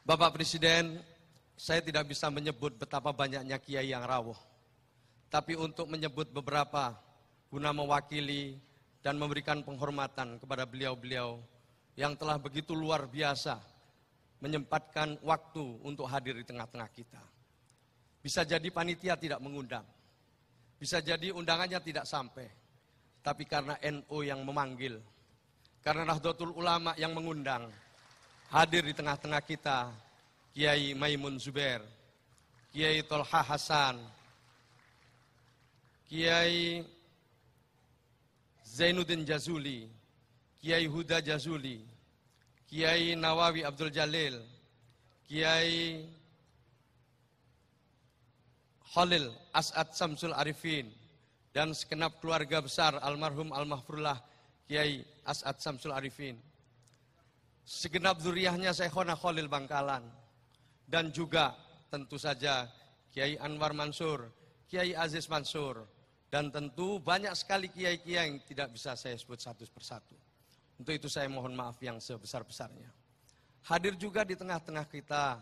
Bapak Presiden, saya tidak bisa menyebut betapa banyaknya kiai yang rawuh. Tapi untuk menyebut beberapa guna mewakili dan memberikan penghormatan kepada beliau-beliau yang telah begitu luar biasa menyempatkan waktu untuk hadir di tengah-tengah kita. Bisa jadi panitia tidak mengundang. Bisa jadi undangannya tidak sampai. Tapi karena NU yang memanggil, karena Nahdlatul Ulama yang mengundang, hadir di tengah-tengah kita, Kiai Maimun Zubair, Kiai Tolha Hasan, Kiai Zainuddin Jazuli, Kiai Huda Jazuli, Kiai Nawawi Abdul Jalil, Kiai Khalil As'ad Samsul Arifin, dan segenap keluarga besar almarhum Al-Mahfurullah Kiai As'ad Samsul Arifin. Segenap zuriyahnya Syekhona Khalil Bangkalan. Dan juga tentu saja Kiai Anwar Mansur, Kiai Aziz Mansur. Dan tentu banyak sekali kiai-kiai yang tidak bisa saya sebut satu persatu. Untuk itu saya mohon maaf yang sebesar-besarnya. Hadir juga di tengah-tengah kita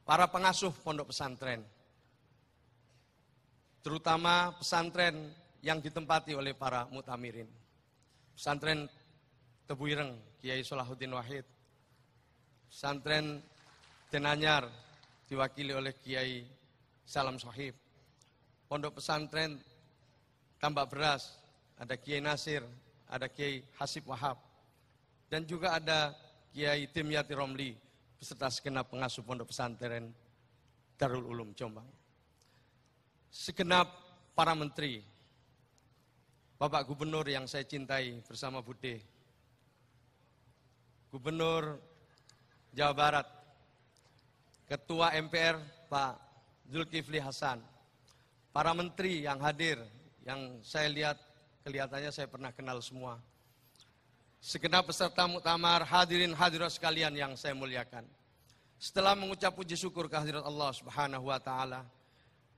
para pengasuh pondok pesantren. Terutama pesantren yang ditempati oleh para mu'tamirin. Pesantren Tebu Ireng, Kiai Solahuddin Wahid. Pesantren Denanyar, diwakili oleh Kiai Salam Sohib. Pondok pesantren Tambak Beras, ada Kiai Nasir, ada Kiai Hasib Wahab. Dan juga ada Kiai Dimyati Romli, beserta segenap pengasuh pondok pesantren Darul Ulum Jombang. Segenap para menteri, Bapak Gubernur yang saya cintai bersama Bude, Gubernur Jawa Barat, Ketua MPR Pak Zulkifli Hasan, para menteri yang hadir, yang saya lihat kelihatannya saya pernah kenal semua. Segenap peserta muktamar, hadirin hadirat sekalian yang saya muliakan. Setelah mengucap puji syukur kehadirat Allah Subhanahu wa taala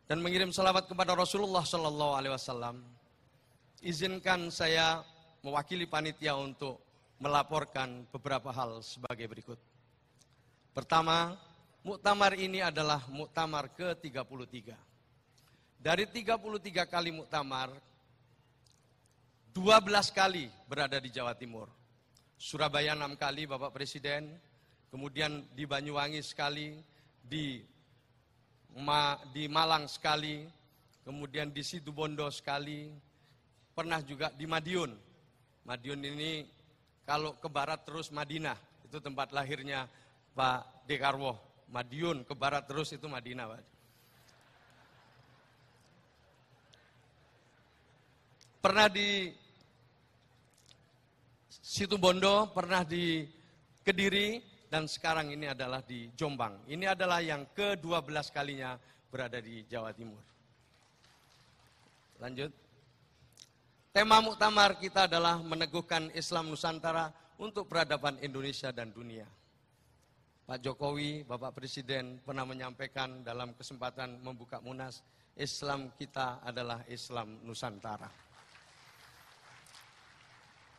dan mengirim salawat kepada Rasulullah sallallahu alaihi wasallam, izinkan saya mewakili panitia untuk melaporkan beberapa hal sebagai berikut. Pertama, muktamar ini adalah muktamar ke-33. Dari 33 kali muktamar, 12 kali berada di Jawa Timur. Surabaya 6 kali Bapak Presiden, kemudian di Banyuwangi sekali, di Malang sekali, kemudian di Situbondo sekali, pernah juga di Madiun. Madiun ini kalau ke barat terus Madinah, itu tempat lahirnya Pak Dekarwo. Madiun ke barat terus itu Madinah, Pak. Pernah di Situbondo, pernah di Kediri, dan sekarang ini adalah di Jombang. Ini adalah yang ke-12 kalinya berada di Jawa Timur. Lanjut. Tema muktamar kita adalah meneguhkan Islam Nusantara untuk peradaban Indonesia dan dunia. Pak Jokowi, Bapak Presiden pernah menyampaikan dalam kesempatan membuka Munas, Islam kita adalah Islam Nusantara.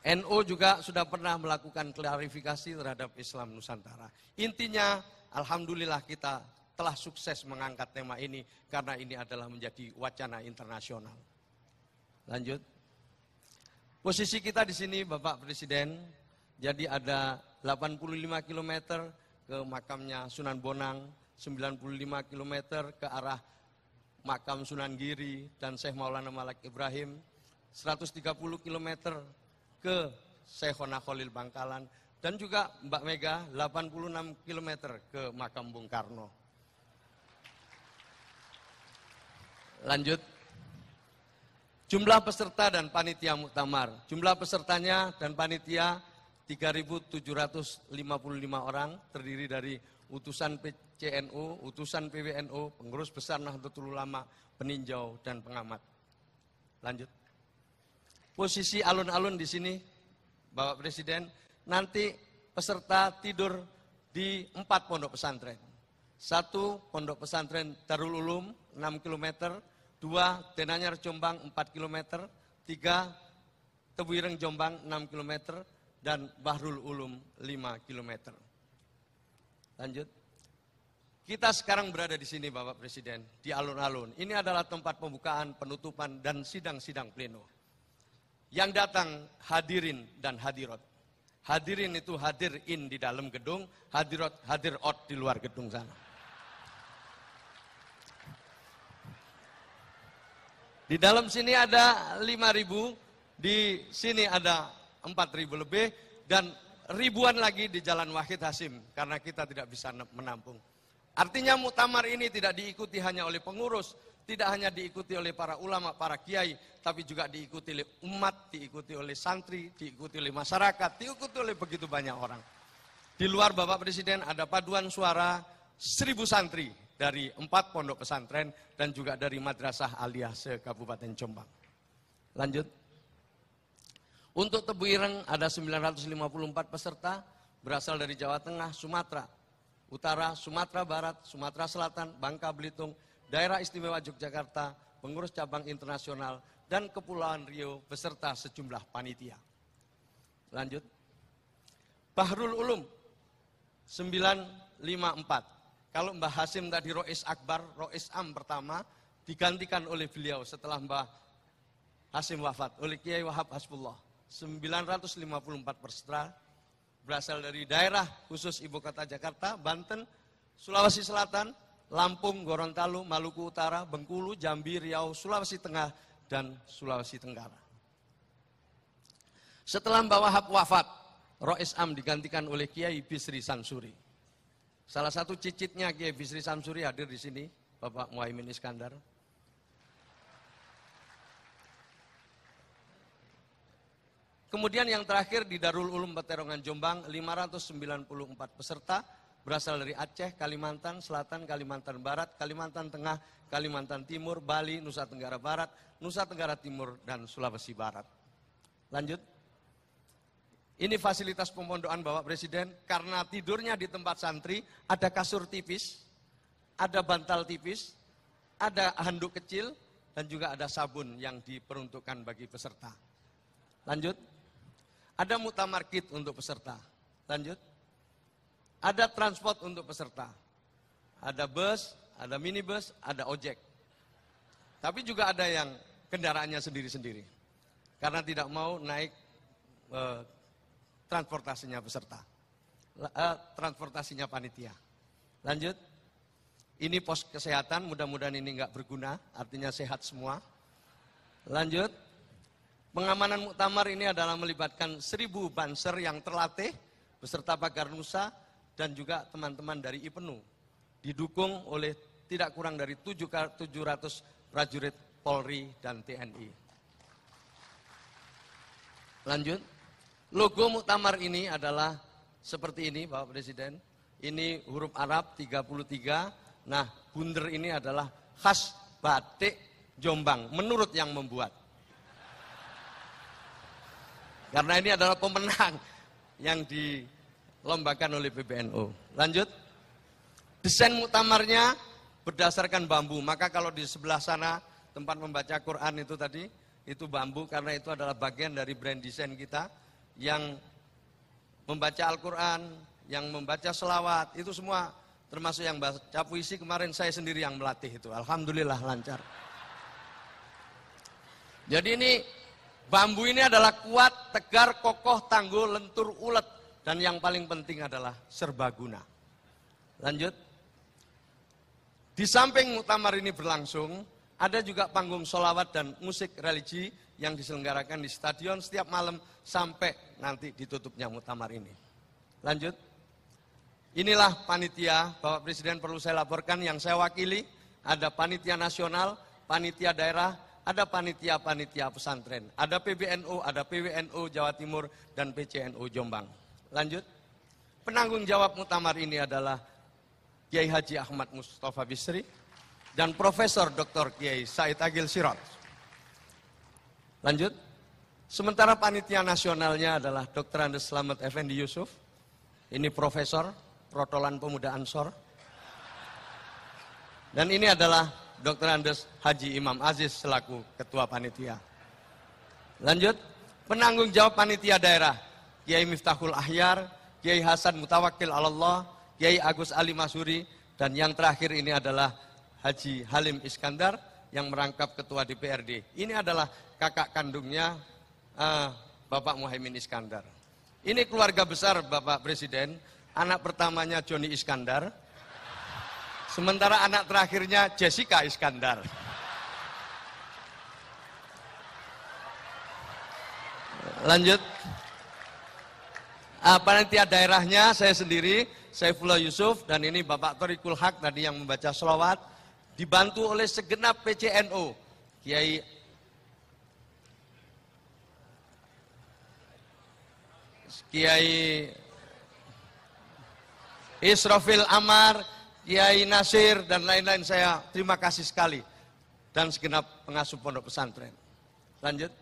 NU juga sudah pernah melakukan klarifikasi terhadap Islam Nusantara. Intinya, alhamdulillah kita telah sukses mengangkat tema ini karena ini adalah menjadi wacana internasional. Lanjut. Posisi kita di sini Bapak Presiden, jadi ada 85 km ke makamnya Sunan Bonang, 95 km ke arah makam Sunan Giri dan Syekh Maulana Malik Ibrahim, 130 km ke Syekhona Khalil Bangkalan, dan juga Mbak Mega 86 km ke makam Bung Karno. Lanjut. Jumlah peserta dan panitia muktamar. Jumlah pesertanya dan panitia 3.755 orang, terdiri dari utusan PCNU, utusan PWNU, pengurus besar Nahdlatul Ulama, peninjau, dan pengamat. Lanjut. Posisi alun-alun di sini, Bapak Presiden, nanti peserta tidur di 4 pondok pesantren. 1 pondok pesantren Darul Ulum 6 km, 2 Denanyar Jombang 4 km, 3 Tebu Ireng Jombang 6 km, dan Bahrul Ulum 5 km. Lanjut. Kita sekarang berada di sini Bapak Presiden, di alun-alun. Ini adalah tempat pembukaan, penutupan, dan sidang-sidang pleno. Yang datang hadirin dan hadirat. Hadirin itu hadir in di dalam gedung, hadirat hadir out di luar gedung sana. Di dalam sini ada 5.000, di sini ada 4.000 lebih, dan ribuan lagi di Jalan Wahid Hasim, karena kita tidak bisa menampung. Artinya muktamar ini tidak diikuti hanya oleh pengurus, tidak hanya diikuti oleh para ulama, para kiai, tapi juga diikuti oleh umat, diikuti oleh santri, diikuti oleh masyarakat, diikuti oleh begitu banyak orang. Di luar Bapak Presiden ada paduan suara 1.000 santri dari 4 pondok pesantren dan juga dari Madrasah Aliyah se-Kabupaten Jombang. Lanjut. Untuk Tebu Ireng ada 954 peserta berasal dari Jawa Tengah, Sumatera Utara, Sumatera Barat, Sumatera Selatan, Bangka Belitung, Daerah Istimewa Yogyakarta, pengurus cabang internasional, dan Kepulauan Riau beserta sejumlah panitia. Lanjut. Bahrul Ulum 954. Kalau Mbah Hasim tadi Rois Akbar, Rois Am pertama, digantikan oleh beliau setelah Mbah Hasim wafat, oleh Kiai Wahab Hasbullah. 954 peserta berasal dari daerah khusus Ibu Kota Jakarta, Banten, Sulawesi Selatan, Lampung, Gorontalo, Maluku Utara, Bengkulu, Jambi, Riau, Sulawesi Tengah, dan Sulawesi Tenggara. Setelah Mbah Wahab wafat, Rois Am digantikan oleh Kiai Bisri Samsuri. Salah satu cicitnya Kiai Bisri Samsuri hadir di sini, Bapak Muhaimin Iskandar. Kemudian yang terakhir di Darul Ulum Peterongan Jombang, 594 peserta berasal dari Aceh, Kalimantan Selatan, Kalimantan Barat, Kalimantan Tengah, Kalimantan Timur, Bali, Nusa Tenggara Barat, Nusa Tenggara Timur, dan Sulawesi Barat. Lanjut. Ini fasilitas pemondokan Bapak Presiden, karena tidurnya di tempat santri, ada kasur tipis, ada bantal tipis, ada handuk kecil, dan juga ada sabun yang diperuntukkan bagi peserta. Lanjut. Ada muktamar kit untuk peserta. Lanjut. Ada transport untuk peserta. Ada bus, ada minibus, ada ojek. Tapi juga ada yang kendaraannya sendiri-sendiri. Karena tidak mau naik transportasinya peserta. Transportasinya panitia. Lanjut. Ini pos kesehatan, mudah-mudahan ini enggak berguna, artinya sehat semua. Lanjut. Pengamanan muktamar ini adalah melibatkan 1.000 banser yang terlatih, beserta pagar Nusa, dan juga teman-teman dari IPENU. Didukung oleh tidak kurang dari 700 prajurit Polri dan TNI. Lanjut. Logo muktamar ini adalah seperti ini Bapak Presiden. Ini huruf Arab 33. Nah, bunder ini adalah khas batik Jombang, menurut yang membuat. Karena ini adalah pemenang yang dilombakan oleh PBNU. Lanjut. Desain muktamarnya berdasarkan bambu. Maka kalau di sebelah sana tempat membaca Quran itu tadi, itu bambu karena itu adalah bagian dari brand desain kita yang membaca Al-Quran, yang membaca selawat, itu semua termasuk yang baca puisi kemarin saya sendiri yang melatih itu. Alhamdulillah lancar. Jadi ini bambu ini adalah kuat, tegar, kokoh, tangguh, lentur, ulet. Dan yang paling penting adalah serbaguna. Lanjut. Di samping muktamar ini berlangsung, ada juga panggung sholawat dan musik religi yang diselenggarakan di stadion setiap malam sampai nanti ditutupnya muktamar ini. Lanjut. Inilah panitia, Bapak Presiden perlu saya laporkan yang saya wakili. Ada panitia nasional, panitia daerah, ada panitia-panitia pesantren, ada PBNU, ada PWNU Jawa Timur, dan PCNU Jombang. Lanjut, penanggung jawab muktamar ini adalah Kiai Haji Ahmad Mustafa Bisri dan Profesor Dr. Kiai Said Agil Sirot. Lanjut, sementara panitia nasionalnya adalah Dr. Andes Slamet Effendi Yusuf, ini Profesor, Protolan Pemuda Ansor. Dan ini adalah Dr. Andes Haji Imam Aziz selaku Ketua Panitia. Lanjut, penanggung jawab panitia daerah, Kiai Miftahul Ahyar, Kiai Hasan Mutawakil Allah, Kiai Agus Ali Masuri, dan yang terakhir ini adalah Haji Halim Iskandar yang merangkap Ketua DPRD. Ini adalah kakak kandungnya Bapak Muhaimin Iskandar. Ini keluarga besar Bapak Presiden, anak pertamanya Joni Iskandar, sementara anak terakhirnya Jessica Iskandar. Lanjut. Panitia daerahnya saya sendiri, Saifullah Yusuf, dan ini Bapak Thoriqul Haq tadi yang membaca sholawat, dibantu oleh segenap PCNO, Kiai Israfil Amar, Kiai Nasir, dan lain-lain. Saya terima kasih sekali, dan segenap pengasuh pondok pesantren. Lanjut.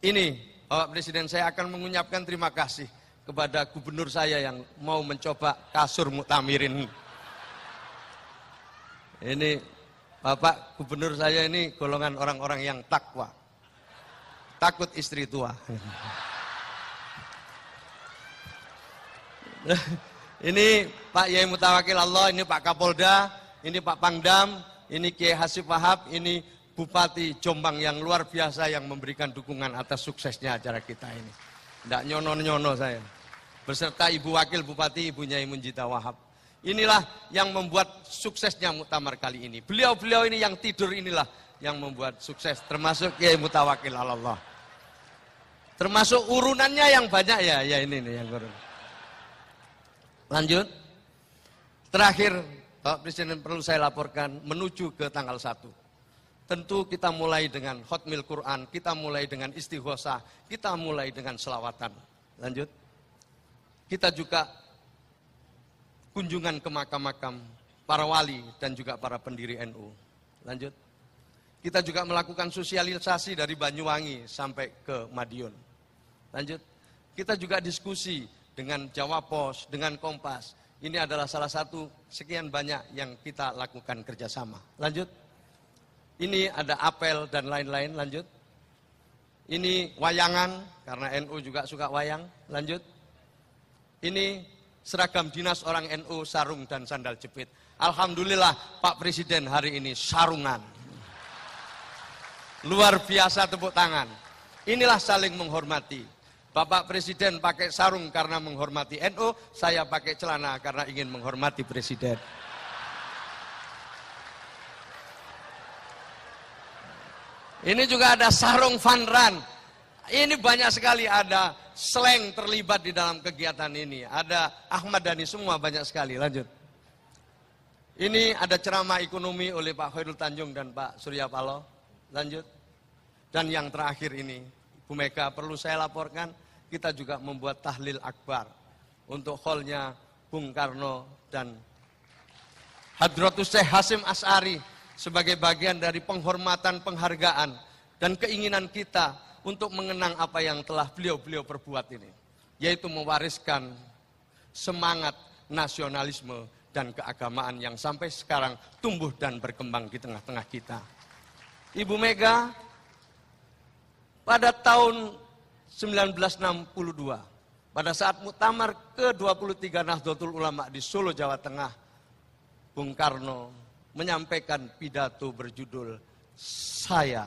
Ini Bapak Presiden, saya akan mengucapkan terima kasih kepada gubernur saya yang mau mencoba kasur muktamirin. Ini Bapak Gubernur saya ini golongan orang-orang yang takwa, takut istri tua. Ini Pak Yai Mutawakil Allah, ini Pak Kapolda, ini Pak Pangdam, ini Kiai Hasib Wahab, ini Bupati Jombang yang luar biasa yang memberikan dukungan atas suksesnya acara kita ini. Tidak nyono-nyono saya. Beserta Ibu Wakil Bupati, Ibu Nyai Munjita Wahab. Inilah yang membuat suksesnya muktamar kali ini. Beliau-beliau ini yang tidur inilah yang membuat sukses. Termasuk Kiai Mutawakil Allah. Termasuk urunannya yang banyak ya ini nih yang urun. Lanjut. Terakhir, Bapak Presiden perlu saya laporkan menuju ke tanggal 1. Tentu kita mulai dengan khotmil Quran, kita mulai dengan istighosah, kita mulai dengan selawatan. Lanjut. Kita juga kunjungan ke makam-makam para wali dan juga para pendiri NU. Lanjut. Kita juga melakukan sosialisasi dari Banyuwangi sampai ke Madiun. Lanjut. Kita juga diskusi dengan Jawa Pos, dengan Kompas. Ini adalah salah satu sekian banyak yang kita lakukan kerjasama. Lanjut. Ini ada apel dan lain-lain. Lanjut. Ini wayangan, karena NU juga suka wayang. Lanjut. Ini seragam dinas orang NU, sarung dan sandal jepit. Alhamdulillah Pak Presiden hari ini sarungan. Luar biasa, tepuk tangan. Inilah saling menghormati. Bapak Presiden pakai sarung karena menghormati NU, saya pakai celana karena ingin menghormati Presiden. Ini juga ada sarung Van Ran. Ini banyak sekali, ada slang terlibat di dalam kegiatan ini. Ada Ahmad Dhani, semua banyak sekali. Lanjut. Ini ada ceramah ekonomi oleh Pak Khairul Tanjung dan Pak Surya Paloh. Lanjut. Dan yang terakhir ini, Bu Mega perlu saya laporkan, kita juga membuat tahlil akbar untuk hallnya Bung Karno dan Hadratus Syekh Hasyim Asy'ari sebagai bagian dari penghormatan, penghargaan, dan keinginan kita untuk mengenang apa yang telah beliau-beliau perbuat ini, yaitu mewariskan semangat nasionalisme dan keagamaan yang sampai sekarang tumbuh dan berkembang di tengah-tengah kita. Ibu Mega pada tahun 1962, pada saat muktamar ke-23 Nahdlatul Ulama di Solo, Jawa Tengah, Bung Karno menyampaikan pidato berjudul "Saya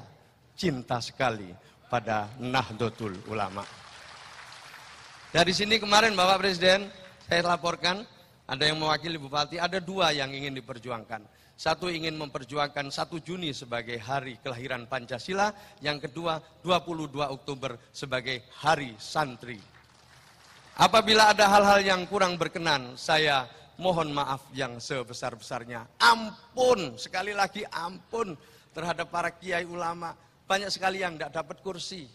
Cinta Sekali pada Nahdlatul Ulama". Dari sini kemarin Bapak Presiden, saya laporkan, ada yang mewakili Bupati, ada dua yang ingin diperjuangkan. Satu ingin memperjuangkan 1 Juni sebagai hari kelahiran Pancasila, yang kedua 22 Oktober sebagai hari santri. Apabila ada hal-hal yang kurang berkenan, saya mohon maaf yang sebesar-besarnya. Ampun, sekali lagi ampun terhadap para kiai ulama. Banyak sekali yang tidak dapat kursi.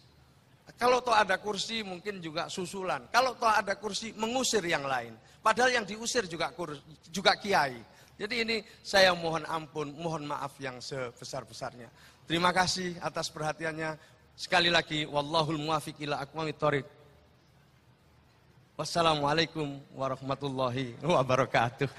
Kalau toh ada kursi mungkin juga susulan. Kalau toh ada kursi mengusir yang lain. Padahal yang diusir juga kiai. Jadi ini saya mohon ampun, mohon maaf yang sebesar-besarnya. Terima kasih atas perhatiannya. Sekali lagi, wallahul muwaffiq ila aqwamit thoriq. Wassalamualaikum warahmatullahi wabarakatuh.